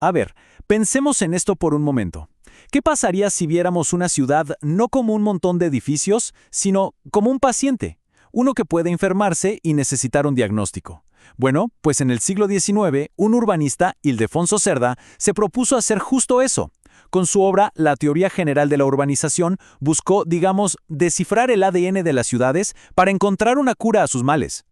A ver, pensemos en esto por un momento. ¿Qué pasaría si viéramos una ciudad no como un montón de edificios, sino como un paciente? Uno que puede enfermarse y necesitar un diagnóstico. Bueno, pues en el siglo XIX, un urbanista, Ildefonso Cerda, se propuso hacer justo eso. Con su obra La teoría general de la urbanización, buscó, digamos, descifrar el ADN de las ciudades para encontrar una cura a sus males.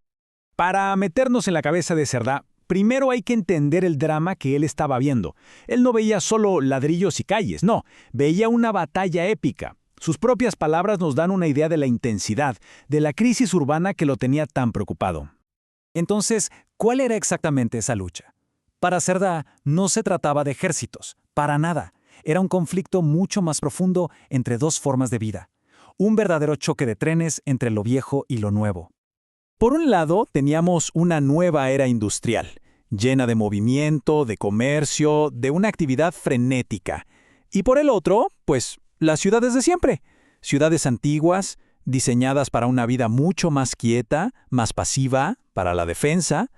Para meternos en la cabeza de Cerdá, primero hay que entender el drama que él estaba viendo. Él no veía solo ladrillos y calles, no, veía una batalla épica. Sus propias palabras nos dan una idea de la intensidad, de la crisis urbana que lo tenía tan preocupado. Entonces, ¿cuál era exactamente esa lucha? Para Cerdá no se trataba de ejércitos, para nada. Era un conflicto mucho más profundo entre dos formas de vida. Un verdadero choque de trenes entre lo viejo y lo nuevo. Por un lado, teníamos una nueva era industrial, llena de movimiento, de comercio, de una actividad frenética. Y por el otro, pues, las ciudades de siempre. Ciudades antiguas, diseñadas para una vida mucho más quieta, más pasiva, para la defensa.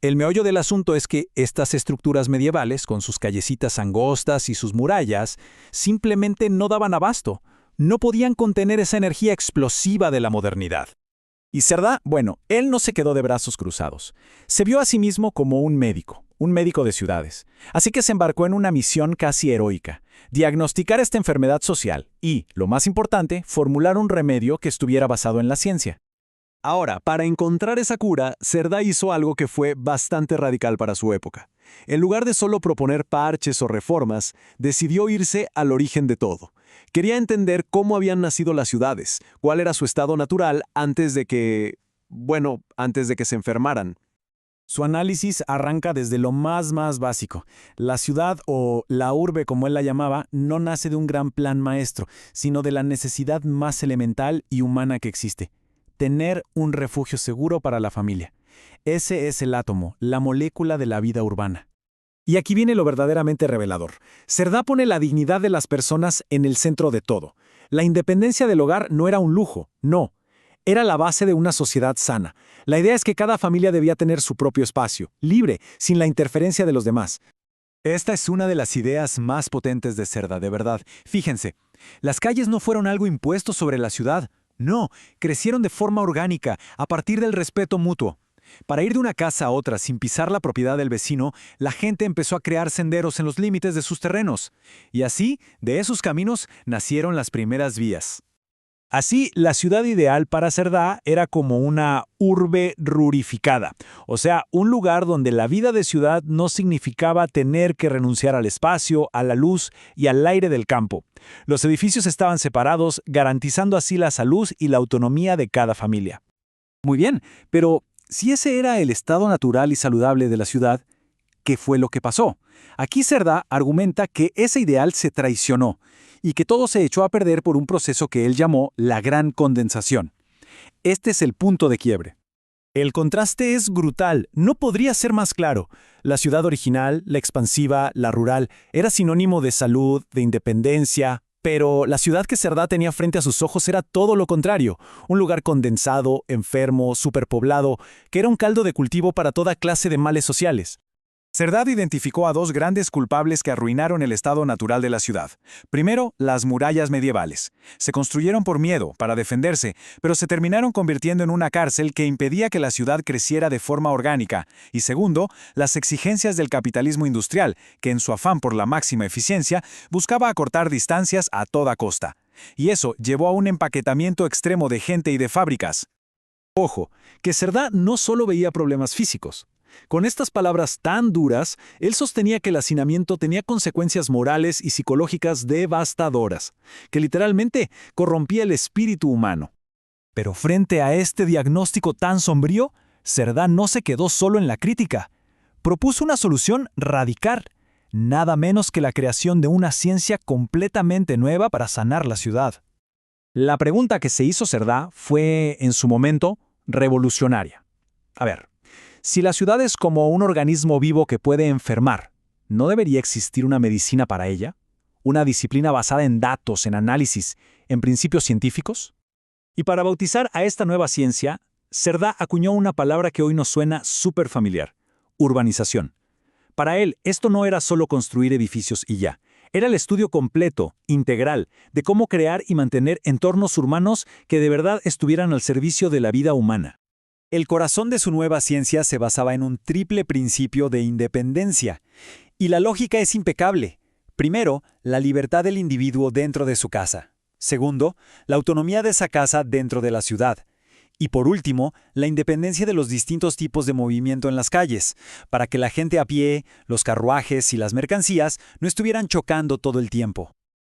El meollo del asunto es que estas estructuras medievales, con sus callecitas angostas y sus murallas, simplemente no daban abasto. No podían contener esa energía explosiva de la modernidad. Y Cerdá, bueno, él no se quedó de brazos cruzados. Se vio a sí mismo como un médico de ciudades. Así que se embarcó en una misión casi heroica: diagnosticar esta enfermedad social y, lo más importante, formular un remedio que estuviera basado en la ciencia. Ahora, para encontrar esa cura, Cerdá hizo algo que fue bastante radical para su época. En lugar de solo proponer parches o reformas, decidió irse al origen de todo. Quería entender cómo habían nacido las ciudades, cuál era su estado natural antes de que se enfermaran. Su análisis arranca desde lo más básico. La ciudad, o la urbe como él la llamaba, no nace de un gran plan maestro, sino de la necesidad más elemental y humana que existe: tener un refugio seguro para la familia. Ese es el átomo, la molécula de la vida urbana. Y aquí viene lo verdaderamente revelador. Cerdá pone la dignidad de las personas en el centro de todo. La independencia del hogar no era un lujo, no. Era la base de una sociedad sana. La idea es que cada familia debía tener su propio espacio, libre, sin la interferencia de los demás. Esta es una de las ideas más potentes de Cerdá, de verdad. Fíjense, las calles no fueron algo impuesto sobre la ciudad. No, crecieron de forma orgánica, a partir del respeto mutuo. Para ir de una casa a otra sin pisar la propiedad del vecino, la gente empezó a crear senderos en los límites de sus terrenos. Y así, de esos caminos, nacieron las primeras vías. Así, la ciudad ideal para Cerdá era como una urbe rurificada, o sea, un lugar donde la vida de ciudad no significaba tener que renunciar al espacio, a la luz y al aire del campo. Los edificios estaban separados, garantizando así la salud y la autonomía de cada familia. Muy bien, pero si ese era el estado natural y saludable de la ciudad, ¿qué fue lo que pasó? Aquí Cerdá argumenta que ese ideal se traicionó y que todo se echó a perder por un proceso que él llamó la gran condensación. Este es el punto de quiebre. El contraste es brutal, no podría ser más claro. La ciudad original, la expansiva, la rural, era sinónimo de salud, de independencia, pero la ciudad que Cerdá tenía frente a sus ojos era todo lo contrario: un lugar condensado, enfermo, superpoblado, que era un caldo de cultivo para toda clase de males sociales. Cerdá identificó a dos grandes culpables que arruinaron el estado natural de la ciudad. Primero, las murallas medievales. Se construyeron por miedo, para defenderse, pero se terminaron convirtiendo en una cárcel que impedía que la ciudad creciera de forma orgánica. Y segundo, las exigencias del capitalismo industrial, que en su afán por la máxima eficiencia, buscaba acortar distancias a toda costa. Y eso llevó a un empaquetamiento extremo de gente y de fábricas. Ojo, que Cerdá no solo veía problemas físicos. Con estas palabras tan duras, él sostenía que el hacinamiento tenía consecuencias morales y psicológicas devastadoras, que literalmente corrompía el espíritu humano. Pero frente a este diagnóstico tan sombrío, Cerdá no se quedó solo en la crítica. Propuso una solución radical, nada menos que la creación de una ciencia completamente nueva para sanar la ciudad. La pregunta que se hizo Cerdá fue, en su momento, revolucionaria. A ver, si la ciudad es como un organismo vivo que puede enfermar, ¿no debería existir una medicina para ella? ¿Una disciplina basada en datos, en análisis, en principios científicos? Y para bautizar a esta nueva ciencia, Cerdá acuñó una palabra que hoy nos suena súper familiar: urbanización. Para él, esto no era solo construir edificios y ya. Era el estudio completo, integral, de cómo crear y mantener entornos urbanos que de verdad estuvieran al servicio de la vida humana. El corazón de su nueva ciencia se basaba en un triple principio de independencia. Y la lógica es impecable. Primero, la libertad del individuo dentro de su casa. Segundo, la autonomía de esa casa dentro de la ciudad. Y por último, la independencia de los distintos tipos de movimiento en las calles, para que la gente a pie, los carruajes y las mercancías no estuvieran chocando todo el tiempo.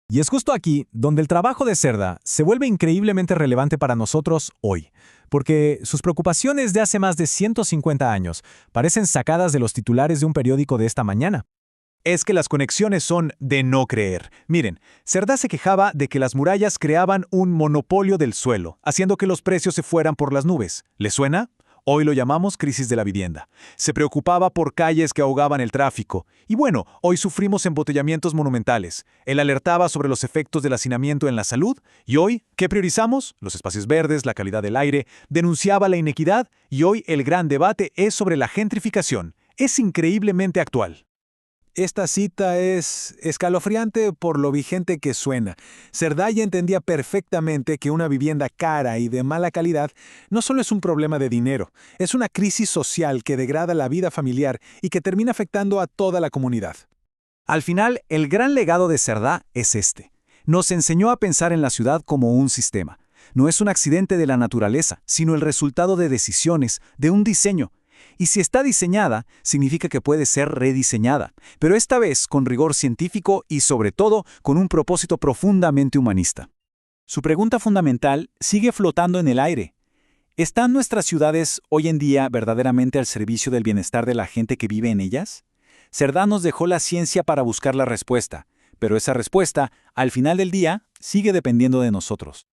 Y es justo aquí donde el trabajo de Cerdá se vuelve increíblemente relevante para nosotros hoy, porque sus preocupaciones de hace más de 150 años parecen sacadas de los titulares de un periódico de esta mañana. Es que las conexiones son de no creer. Miren, Cerdá se quejaba de que las murallas creaban un monopolio del suelo, haciendo que los precios se fueran por las nubes. ¿Le suena? Hoy lo llamamos crisis de la vivienda. Se preocupaba por calles que ahogaban el tráfico. Y bueno, hoy sufrimos embotellamientos monumentales. Él alertaba sobre los efectos del hacinamiento en la salud. Y hoy, ¿qué priorizamos? Los espacios verdes, la calidad del aire. Denunciaba la inequidad. Y hoy el gran debate es sobre la gentrificación. Es increíblemente actual. Esta cita es escalofriante por lo vigente que suena. Cerdá ya entendía perfectamente que una vivienda cara y de mala calidad no solo es un problema de dinero, es una crisis social que degrada la vida familiar y que termina afectando a toda la comunidad. Al final, el gran legado de Cerdá es este. Nos enseñó a pensar en la ciudad como un sistema. No es un accidente de la naturaleza, sino el resultado de decisiones, de un diseño. Y si está diseñada, significa que puede ser rediseñada, pero esta vez con rigor científico y sobre todo con un propósito profundamente humanista. Su pregunta fundamental sigue flotando en el aire. ¿Están nuestras ciudades hoy en día verdaderamente al servicio del bienestar de la gente que vive en ellas? Cerdá nos dejó la ciencia para buscar la respuesta, pero esa respuesta, al final del día, sigue dependiendo de nosotros.